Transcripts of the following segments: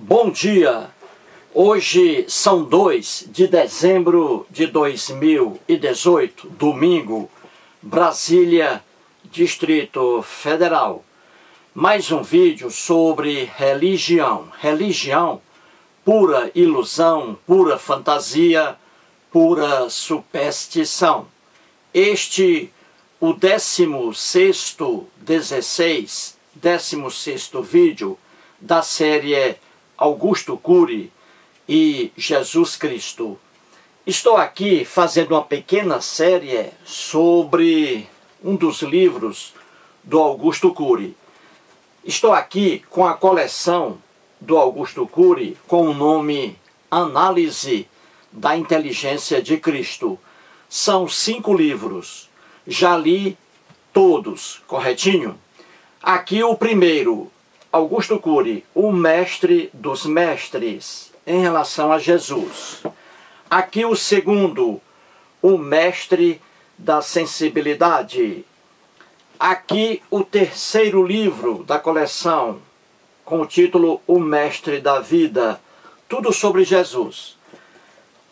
Bom dia! Hoje são 2 de dezembro de 2018, domingo, Brasília, Distrito Federal. Mais um vídeo sobre religião. Religião, pura ilusão, pura fantasia, pura superstição. O 16º vídeo da série Augusto Cury e Jesus Cristo. Estou aqui fazendo uma pequena série sobre um dos livros do Augusto Cury. Estou aqui com a coleção do Augusto Cury com o nome Análise da Inteligência de Cristo. São 5 livros. Já li todos, corretinho? Aqui o primeiro, Augusto Cury, o mestre dos mestres, em relação a Jesus. Aqui o segundo, o mestre da sensibilidade. Aqui o terceiro livro da coleção, com o título O Mestre da Vida, tudo sobre Jesus.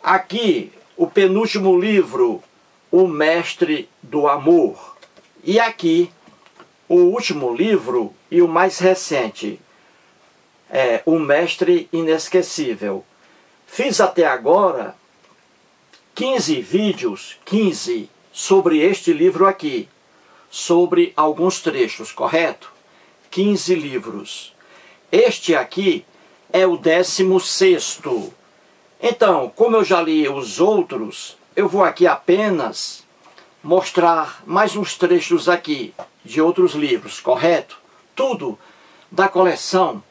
Aqui o penúltimo livro, O Mestre do Amor. E aqui o último livro e o mais recente, O Mestre Inesquecível. Fiz até agora 15 vídeos, 15, sobre este livro aqui, sobre alguns trechos, correto? 15 livros. Este aqui é o 16º. Então, como eu já li os outros, eu vou aqui apenas mostrar mais uns trechos aqui de outros livros, correto? Tudo da coleção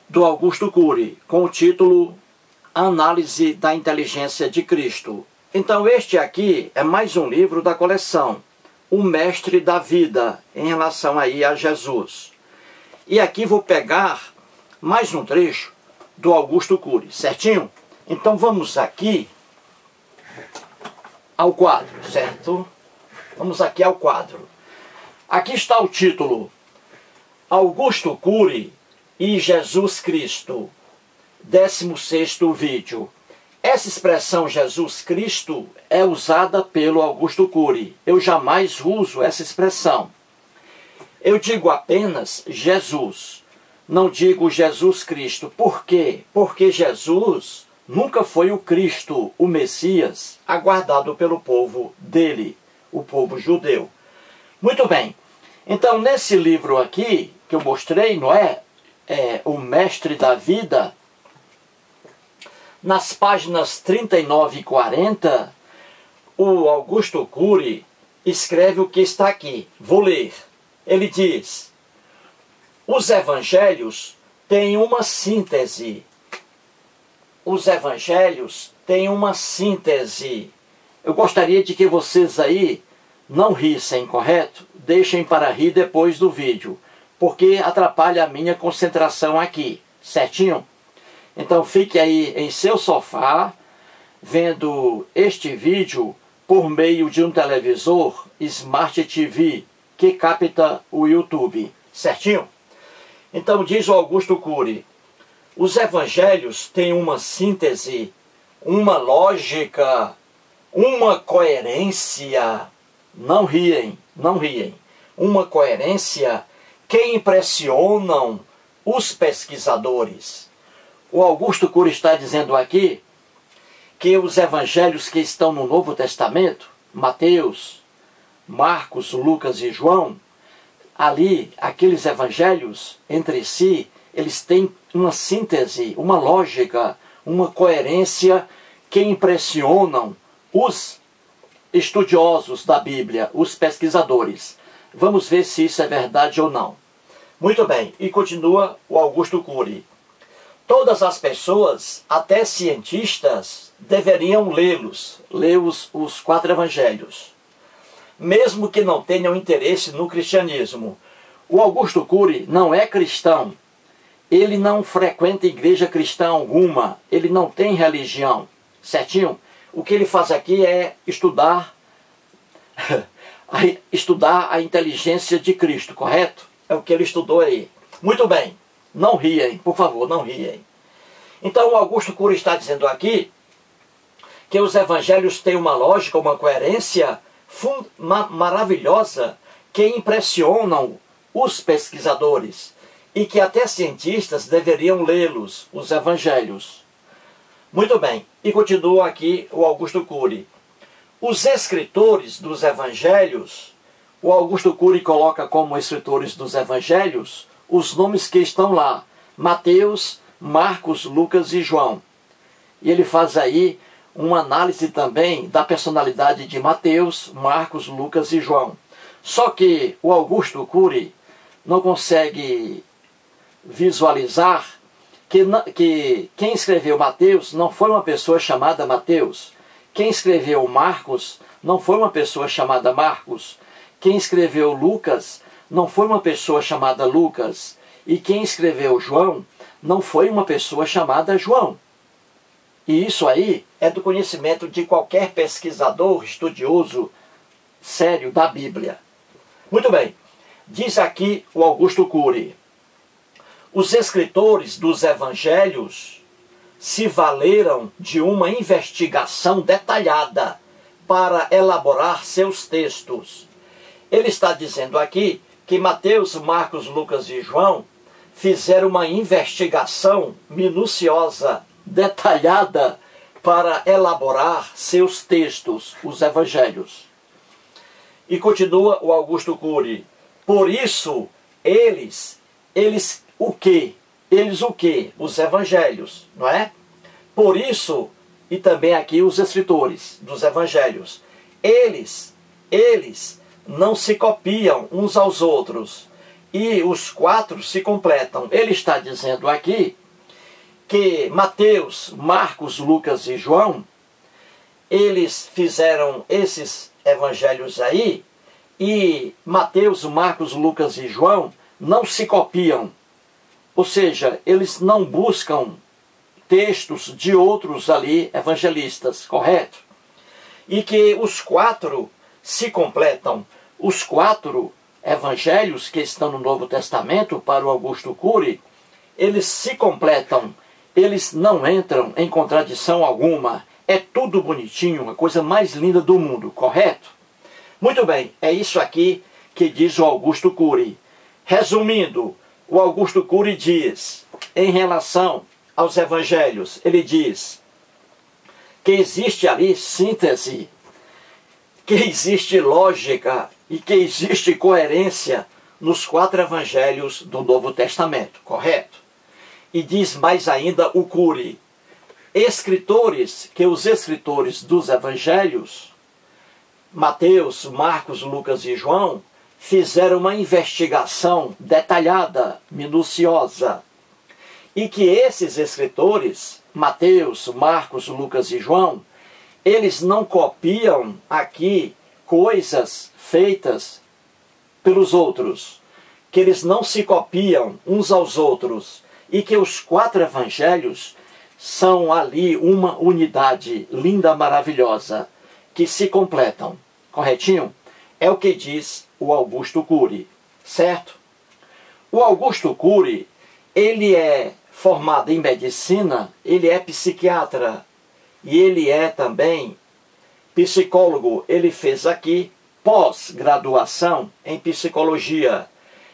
do Augusto Cury, com o título Análise da Inteligência de Cristo. Então este aqui é mais um livro da coleção, O Mestre da Vida, em relação aí a Jesus. E aqui vou pegar mais um trecho do Augusto Cury, certinho? Então vamos aqui ao quadro, certo? Vamos aqui ao quadro. Aqui está o título, Augusto Cury e Jesus Cristo, 16º vídeo. Essa expressão Jesus Cristo é usada pelo Augusto Cury. Eu jamais uso essa expressão. Eu digo apenas Jesus, não digo Jesus Cristo. Por quê? Porque Jesus nunca foi o Cristo, o Messias, aguardado pelo povo dele, o povo judeu. Muito bem. Então, nesse livro aqui, que eu mostrei, não é? O Mestre da Vida, nas páginas 39 e 40, o Augusto Cury escreve o que está aqui. Vou ler. Ele diz: os evangelhos têm uma síntese. Os evangelhos têm uma síntese. Eu gostaria de que vocês aí não rissem, correto? Deixem para rir depois do vídeo, porque atrapalha a minha concentração aqui, certinho? Então fique aí em seu sofá, vendo este vídeo por meio de um televisor Smart TV, que capta o YouTube, certinho? Então diz o Augusto Cury, os evangelhos têm uma síntese, uma lógica, uma coerência. Não riem, não riem. Uma coerência que impressionam os pesquisadores. O Augusto Cury está dizendo aqui que os evangelhos que estão no Novo Testamento, Mateus, Marcos, Lucas e João, ali, aqueles evangelhos entre si, eles têm uma síntese, uma lógica, uma coerência que impressionam os estudiosos da Bíblia, os pesquisadores. Vamos ver se isso é verdade ou não. Muito bem, e continua o Augusto Cury. Todas as pessoas, até cientistas, deveriam lê-los, ler os 4 evangelhos, mesmo que não tenham interesse no cristianismo. O Augusto Cury não é cristão, ele não frequenta igreja cristã alguma, ele não tem religião, certinho? O que ele faz aqui é estudar a inteligência de Cristo, correto? É o que ele estudou aí. Muito bem. Não riem, por favor, não riem. Então o Augusto Cury está dizendo aqui que os evangelhos têm uma lógica, uma coerência maravilhosa que impressionam os pesquisadores e que até cientistas deveriam lê-los, os evangelhos. Muito bem, e continua aqui o Augusto Cury. Os escritores dos evangelhos, o Augusto Cury coloca como escritores dos evangelhos os nomes que estão lá: Mateus, Marcos, Lucas e João. E ele faz aí uma análise também da personalidade de Mateus, Marcos, Lucas e João. Só que o Augusto Cury não consegue visualizar que quem escreveu Mateus não foi uma pessoa chamada Mateus. Quem escreveu Marcos não foi uma pessoa chamada Marcos. Quem escreveu Lucas não foi uma pessoa chamada Lucas. E quem escreveu João não foi uma pessoa chamada João. E isso aí é do conhecimento de qualquer pesquisador estudioso sério da Bíblia. Muito bem, diz aqui o Augusto Cury: os escritores dos evangelhos se valeram de uma investigação detalhada para elaborar seus textos. Ele está dizendo aqui que Mateus, Marcos, Lucas e João fizeram uma investigação minuciosa, detalhada, para elaborar seus textos, os evangelhos. E continua o Augusto Cury: por isso, eles o quê? Eles o quê? Os evangelhos, não é? Por isso, e também aqui os escritores dos evangelhos, eles não se copiam uns aos outros, e os quatro se completam. Ele está dizendo aqui que Mateus, Marcos, Lucas e João, eles fizeram esses evangelhos aí, e Mateus, Marcos, Lucas e João não se copiam. Ou seja, eles não buscam textos de outros ali evangelistas, correto? E que os quatro se completam. Os quatro evangelhos que estão no Novo Testamento, para o Augusto Cury, eles se completam. Eles não entram em contradição alguma. É tudo bonitinho, a coisa mais linda do mundo, correto? Muito bem, é isso aqui que diz o Augusto Cury. Resumindo, o Augusto Cury diz, em relação aos evangelhos, ele diz que existe ali síntese, que existe lógica e que existe coerência nos quatro evangelhos do Novo Testamento, correto? E diz mais ainda o Cury: os escritores dos evangelhos, Mateus, Marcos, Lucas e João, fizeram uma investigação detalhada, minuciosa, e que esses escritores, Mateus, Marcos, Lucas e João, eles não copiam aqui coisas feitas pelos outros, que eles não se copiam uns aos outros, e que os quatro evangelhos são ali uma unidade linda, maravilhosa, que se completam. Corretinho? É o que diz o Augusto Cury, certo? O Augusto Cury, ele é formado em medicina, ele é psiquiatra e ele é também psicólogo. Ele fez aqui pós-graduação em psicologia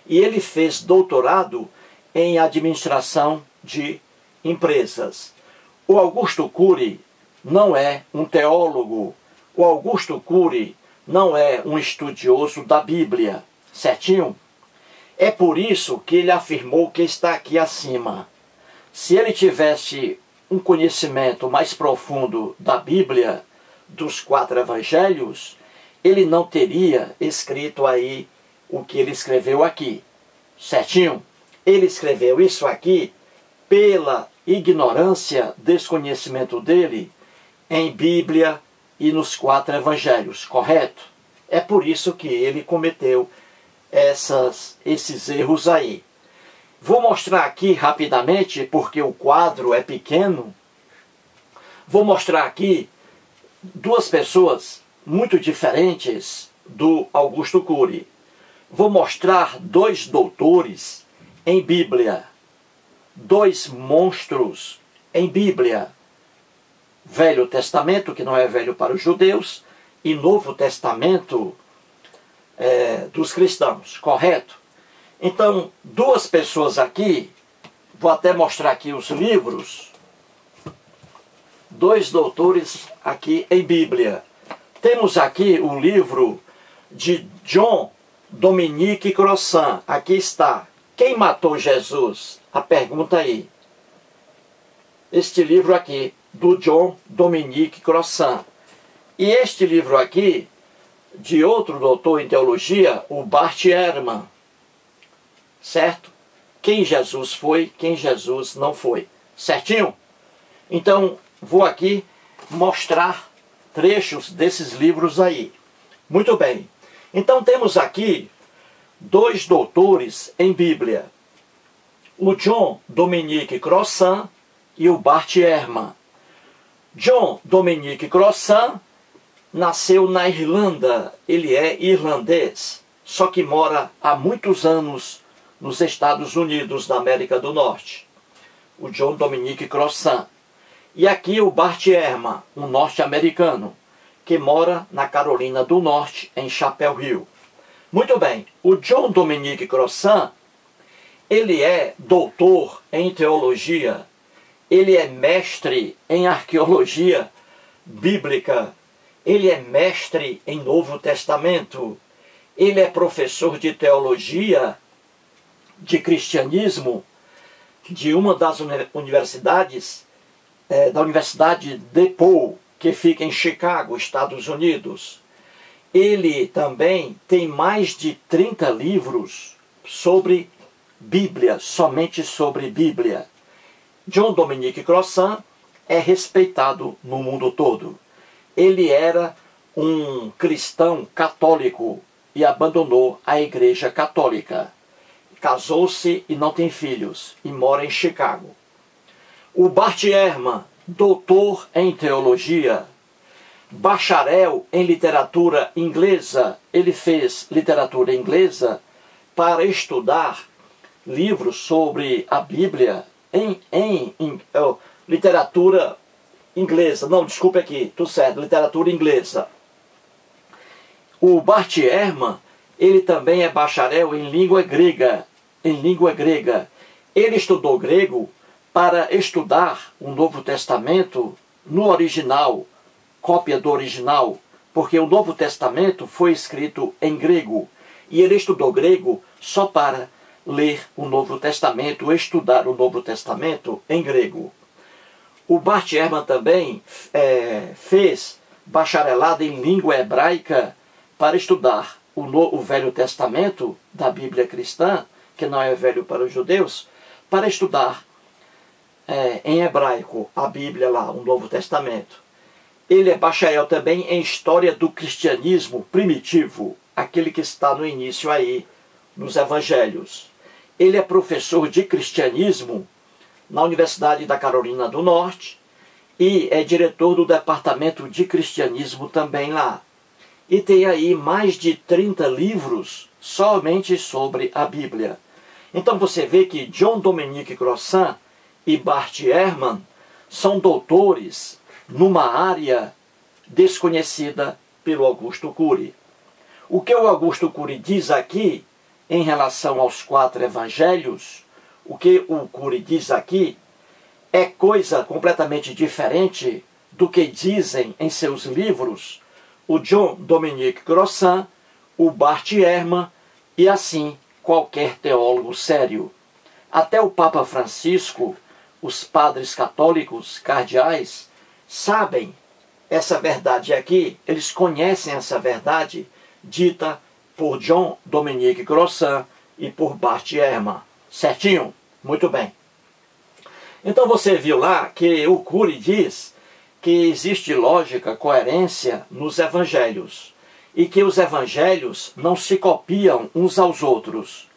e ele fez doutorado em administração de empresas. O Augusto Cury não é um teólogo. O Augusto Cury não é um estudioso da Bíblia, certinho? É por isso que ele afirmou que está aqui acima. Se ele tivesse um conhecimento mais profundo da Bíblia, dos quatro evangelhos, ele não teria escrito aí o que ele escreveu aqui, certinho? Ele escreveu isso aqui pela ignorância, desconhecimento dele em Bíblia e nos quatro evangelhos, correto? É por isso que ele cometeu esses erros aí. Vou mostrar aqui rapidamente, porque o quadro é pequeno. Vou mostrar aqui duas pessoas muito diferentes do Augusto Cury. Vou mostrar dois doutores em Bíblia. dois monstros em Bíblia. Velho Testamento, que não é velho para os judeus, e Novo Testamento dos cristãos, correto? Então, duas pessoas aqui, vou até mostrar aqui os livros, dois doutores aqui em Bíblia. Temos aqui o livro de John Dominique Crossan, aqui está. Quem matou Jesus? A pergunta aí. Este livro aqui, do John Dominique Crossan. E este livro aqui, de outro doutor em teologia, o Bart Ehrman. Certo? Quem Jesus foi, quem Jesus não foi. Certinho? Então, vou aqui mostrar trechos desses livros aí. Muito bem. Então, temos aqui dois doutores em Bíblia. O John Dominique Crossan e o Bart Ehrman. John Dominique Crossan nasceu na Irlanda. Ele é irlandês, só que mora há muitos anos nos Estados Unidos da América do Norte. O John Dominique Crossan. E aqui o Bart Ehrman, um norte-americano, que mora na Carolina do Norte, em Chapel Hill. Muito bem, o John Dominique Crossan, ele é doutor em teologia, ele é mestre em arqueologia bíblica, ele é mestre em Novo Testamento, ele é professor de teologia, de cristianismo, de uma das universidades, da Universidade DePaul, que fica em Chicago, Estados Unidos. Ele também tem mais de 30 livros sobre Bíblia, somente sobre Bíblia. John Dominique Crossan é respeitado no mundo todo. Ele era um cristão católico e abandonou a Igreja Católica. Casou-se e não tem filhos e mora em Chicago. O Bart Ehrman, doutor em teologia, bacharel em literatura inglesa, ele fez literatura inglesa para estudar livros sobre a Bíblia em literatura inglesa. Não, desculpe aqui, tudo certo, literatura inglesa. O Bart Ehrman, ele também é bacharel em língua grega. Ele estudou grego para estudar o Novo Testamento no original, cópia do original, porque o Novo Testamento foi escrito em grego, e ele estudou grego só para ler o Novo Testamento, estudar o Novo Testamento em grego. O Bart Ehrman também fez bacharelado em língua hebraica para estudar o Velho Testamento da Bíblia cristã, que não é velho para os judeus, para estudar em hebraico a Bíblia lá, o Novo Testamento. Ele é bacharel também em História do Cristianismo Primitivo, aquele que está no início aí, nos Evangelhos. Ele é professor de Cristianismo na Universidade da Carolina do Norte e é diretor do Departamento de Cristianismo também lá. E tem aí mais de 30 livros somente sobre a Bíblia. Então você vê que John Dominique Crossan e Bart Ehrman são doutores numa área desconhecida pelo Augusto Cury. O que o Augusto Cury diz aqui em relação aos 4 evangelhos, o que o Cury diz aqui é coisa completamente diferente do que dizem em seus livros o John Dominique Crossan, o Bart Ehrman e assim qualquer teólogo sério. Até o Papa Francisco, os padres católicos, cardeais, sabem essa verdade aqui, eles conhecem essa verdade dita por John Dominique Crossan e por Bart Ehrman. Certinho? Muito bem. Então você viu lá que o Cury diz que existe lógica, coerência nos evangelhos e que os evangelhos não se copiam uns aos outros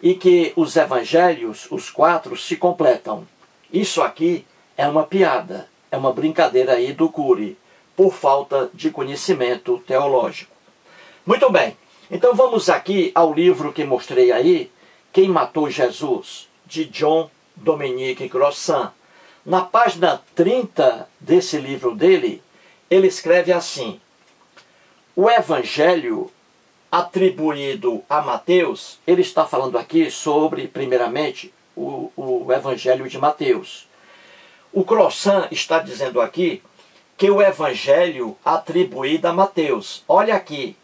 e que os evangelhos, os 4, se completam. Isso aqui é uma piada, é uma brincadeira aí do Cury, por falta de conhecimento teológico. Muito bem, então vamos aqui ao livro que mostrei aí, Quem Matou Jesus, de John Dominique Grossan. Na página 30 desse livro dele, ele escreve assim: o evangelho atribuído a Mateus, ele está falando aqui sobre, primeiramente, o evangelho de Mateus. O Grossan está dizendo aqui que o evangelho atribuído a Mateus, olha aqui,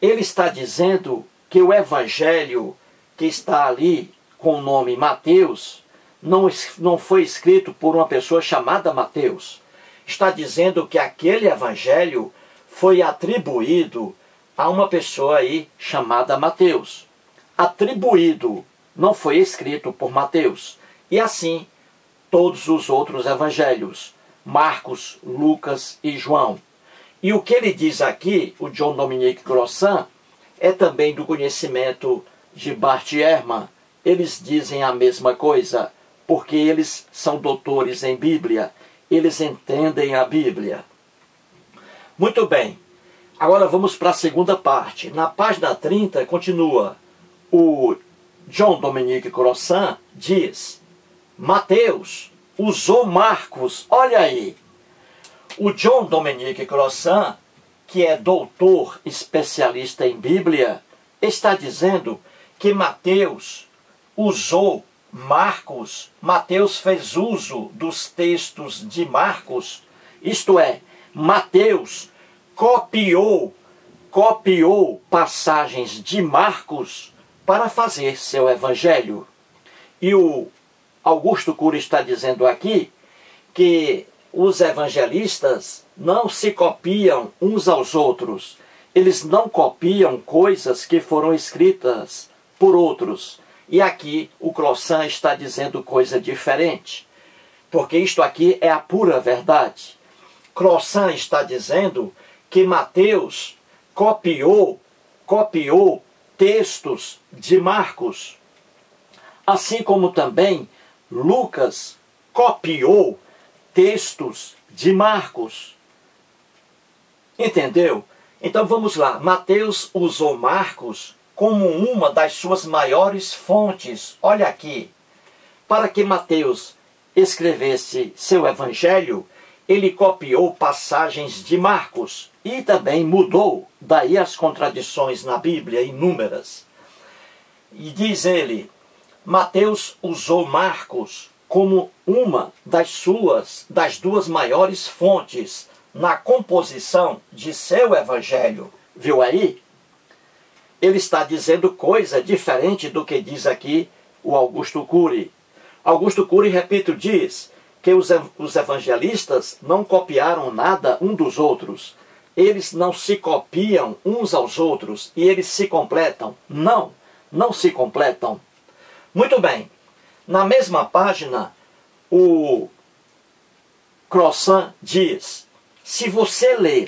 ele está dizendo que o evangelho que está ali com o nome Mateus não foi escrito por uma pessoa chamada Mateus. Está dizendo que aquele evangelho foi atribuído a uma pessoa aí chamada Mateus. Atribuído, não foi escrito por Mateus. E assim, todos os outros evangelhos, Marcos, Lucas e João. E o que ele diz aqui, o John Dominique Grossan, é também do conhecimento de Bart Ehrman. Eles dizem a mesma coisa, porque eles são doutores em Bíblia, eles entendem a Bíblia. Muito bem, agora vamos para a segunda parte. Na página 30 continua, o John Dominique Grossan diz: Mateus usou Marcos, olha aí. O John Dominique Grossan, que é doutor especialista em Bíblia, está dizendo que Mateus usou Marcos, Mateus fez uso dos textos de Marcos, isto é, Mateus copiou passagens de Marcos para fazer seu evangelho. E o Augusto Cury está dizendo aqui que os evangelistas não se copiam uns aos outros. Eles não copiam coisas que foram escritas por outros. E aqui o Grossan está dizendo coisa diferente. Porque isto aqui é a pura verdade. Grossan está dizendo que Mateus copiou textos de Marcos. Assim como também Lucas copiou textos de Marcos. Entendeu? Então vamos lá. Mateus usou Marcos como uma das suas maiores fontes. Olha aqui. Para que Mateus escrevesse seu evangelho, ele copiou passagens de Marcos e também mudou. Daí as contradições na Bíblia inúmeras. E diz ele, Mateus usou Marcos como uma das duas maiores fontes na composição de seu evangelho. Viu aí? Ele está dizendo coisa diferente do que diz aqui o Augusto Cury. Augusto Cury, repito, diz que os evangelistas não copiaram nada um dos outros. Eles não se copiam uns aos outros e eles se completam. Não se completam. Muito bem. Na mesma página, o Grossan diz, se você ler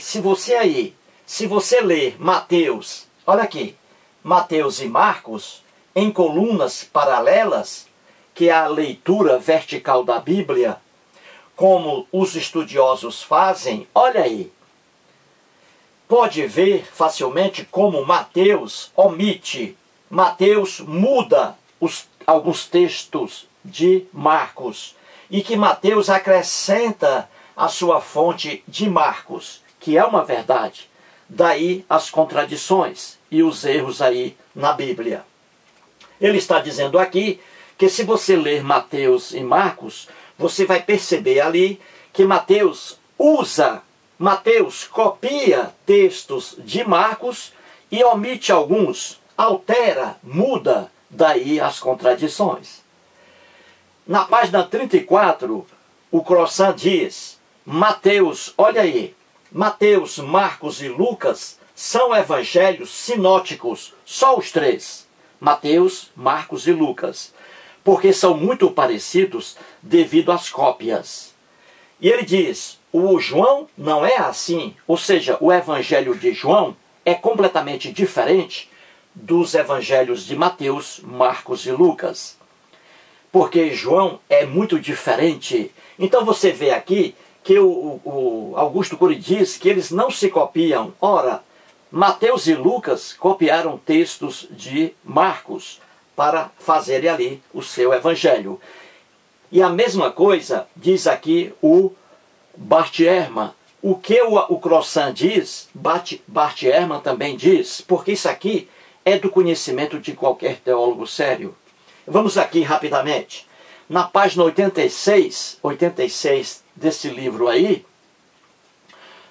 Mateus, olha aqui, Mateus e Marcos, em colunas paralelas, que é a leitura vertical da Bíblia, como os estudiosos fazem, olha aí, pode ver facilmente como Mateus omite, Mateus muda alguns textos de Marcos, e que Mateus acrescenta a sua fonte de Marcos, que é uma verdade. Daí as contradições e os erros aí na Bíblia. Ele está dizendo aqui que se você ler Mateus e Marcos, você vai perceber ali que Mateus copia textos de Marcos e omite alguns, altera, muda, daí as contradições. Na página 34, o Grossan diz, Mateus, olha aí, Mateus, Marcos e Lucas são evangelhos sinóticos, só os três, Mateus, Marcos e Lucas, porque são muito parecidos devido às cópias. E ele diz, o João não é assim, ou seja, o evangelho de João é completamente diferente dos evangelhos de Mateus, Marcos e Lucas. Porque João é muito diferente. Então você vê aqui que o Augusto Cury diz que eles não se copiam. Ora, Mateus e Lucas copiaram textos de Marcos para fazerem ali o seu evangelho. E a mesma coisa diz aqui o Bart Ehrman. O que o Crossan diz, Bart Ehrman também diz, porque isso aqui é do conhecimento de qualquer teólogo sério. Vamos aqui rapidamente. Na página 86 desse livro aí,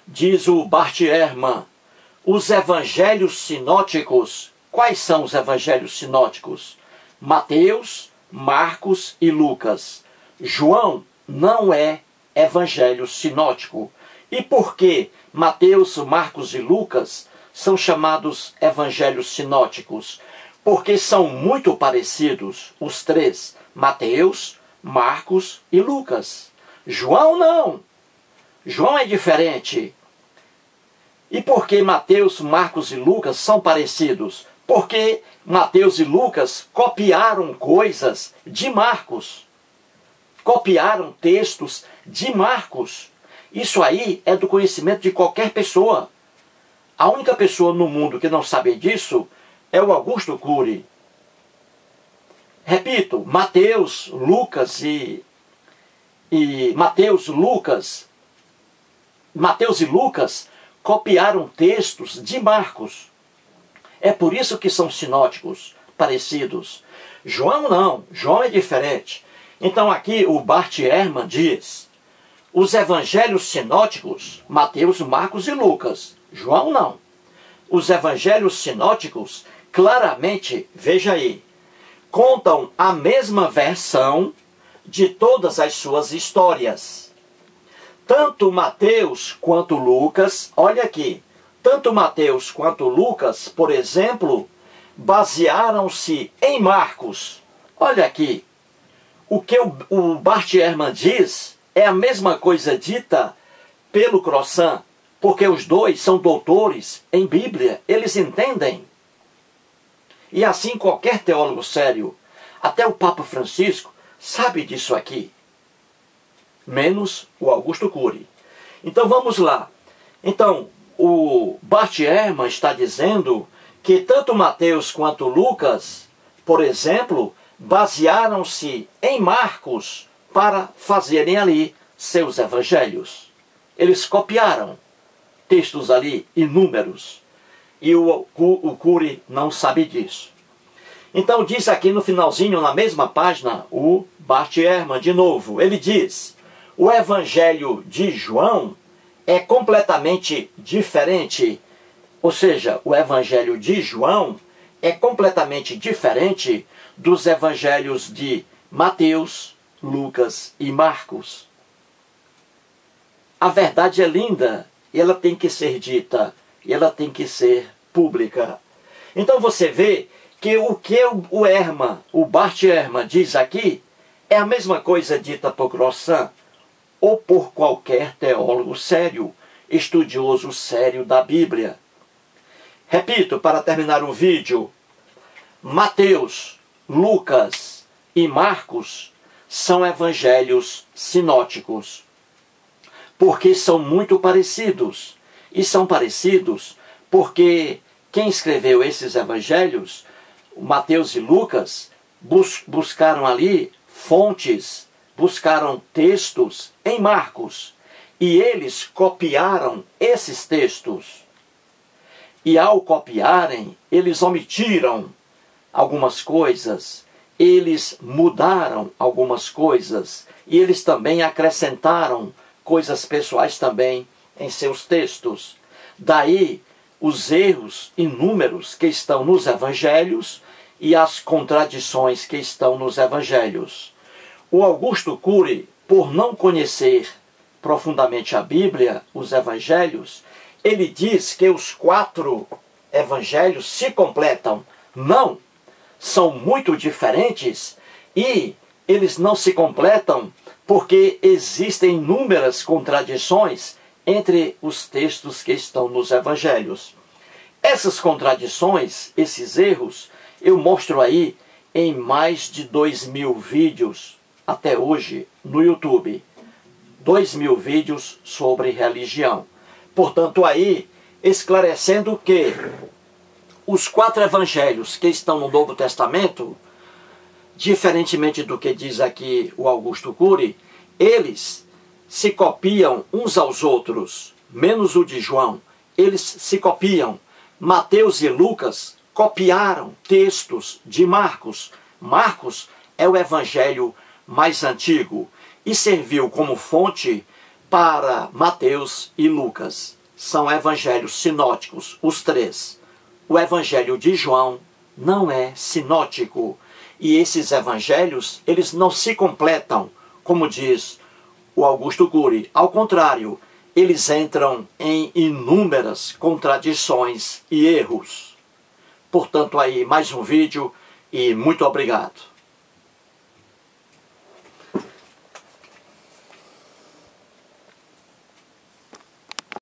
diz o Bart Ehrman, os evangelhos sinóticos. Quais são os evangelhos sinóticos? Mateus, Marcos e Lucas. João não é evangelho sinótico. E por que Mateus, Marcos e Lucas são chamados evangelhos sinóticos? Porque são muito parecidos os três, Mateus, Marcos e Lucas. João não. João é diferente. E por que Mateus, Marcos e Lucas são parecidos? Porque Mateus e Lucas copiaram coisas de Marcos. Copiaram textos de Marcos. Isso aí é do conhecimento de qualquer pessoa. A única pessoa no mundo que não sabe disso é o Augusto Cury. Repito, Mateus, Lucas e Mateus e Lucas copiaram textos de Marcos. É por isso que são sinóticos, parecidos. João não, João é diferente. Então aqui o Bart Ehrman diz, os evangelhos sinóticos, Mateus, Marcos e Lucas. João não. Os evangelhos sinóticos, claramente, veja aí, contam a mesma versão de todas as suas histórias. Tanto Mateus quanto Lucas, olha aqui, tanto Mateus quanto Lucas, por exemplo, basearam-se em Marcos. Olha aqui, o que o Bart Ehrman diz é a mesma coisa dita pelo Crossan, porque os dois são doutores em Bíblia, eles entendem. E assim qualquer teólogo sério, até o Papa Francisco, sabe disso aqui. Menos o Augusto Cury. Então vamos lá. Então, o Bart Ehrman está dizendo que tanto Mateus quanto Lucas, por exemplo, basearam-se em Marcos para fazerem ali seus evangelhos. Eles copiaram textos ali, inúmeros. E o Cury não sabe disso. Então diz aqui no finalzinho, na mesma página, o Bart Ehrman, de novo, ele diz, o evangelho de João é completamente diferente, ou seja, o evangelho de João é completamente diferente dos evangelhos de Mateus, Lucas e Marcos. A verdade é linda, e ela tem que ser dita, e ela tem que ser pública. Então você vê que o Ehrman, o Bart Ehrman diz aqui, é a mesma coisa dita por Crossan, ou por qualquer teólogo sério, estudioso sério da Bíblia. Repito, para terminar o vídeo, Mateus, Lucas e Marcos são evangelhos sinóticos, porque são muito parecidos. E são parecidos porque quem escreveu esses evangelhos, Mateus e Lucas, buscaram ali fontes, buscaram textos em Marcos. E eles copiaram esses textos. E ao copiarem, eles omitiram algumas coisas, eles mudaram algumas coisas, e eles também acrescentaram coisas pessoais também em seus textos. Daí os erros inúmeros que estão nos evangelhos e as contradições que estão nos evangelhos. O Augusto Cury, por não conhecer profundamente a Bíblia, os evangelhos, ele diz que os 4 evangelhos se completam. Não, são muito diferentes e eles não se completam porque existem inúmeras contradições entre os textos que estão nos evangelhos. Essas contradições, esses erros, eu mostro aí em mais de 2.000 vídeos até hoje no YouTube. 2.000 vídeos sobre religião. Portanto, aí, esclarecendo que os 4 evangelhos que estão no Novo Testamento diferentemente do que diz aqui o Augusto Cury, eles se copiam uns aos outros, menos o de João. Eles se copiam. Mateus e Lucas copiaram textos de Marcos. Marcos é o evangelho mais antigo e serviu como fonte para Mateus e Lucas. São evangelhos sinóticos, os três. O evangelho de João não é sinótico. E esses evangelhos, eles não se completam, como diz o Augusto Cury. Ao contrário, eles entram em inúmeras contradições e erros. Portanto, aí mais um vídeo e muito obrigado.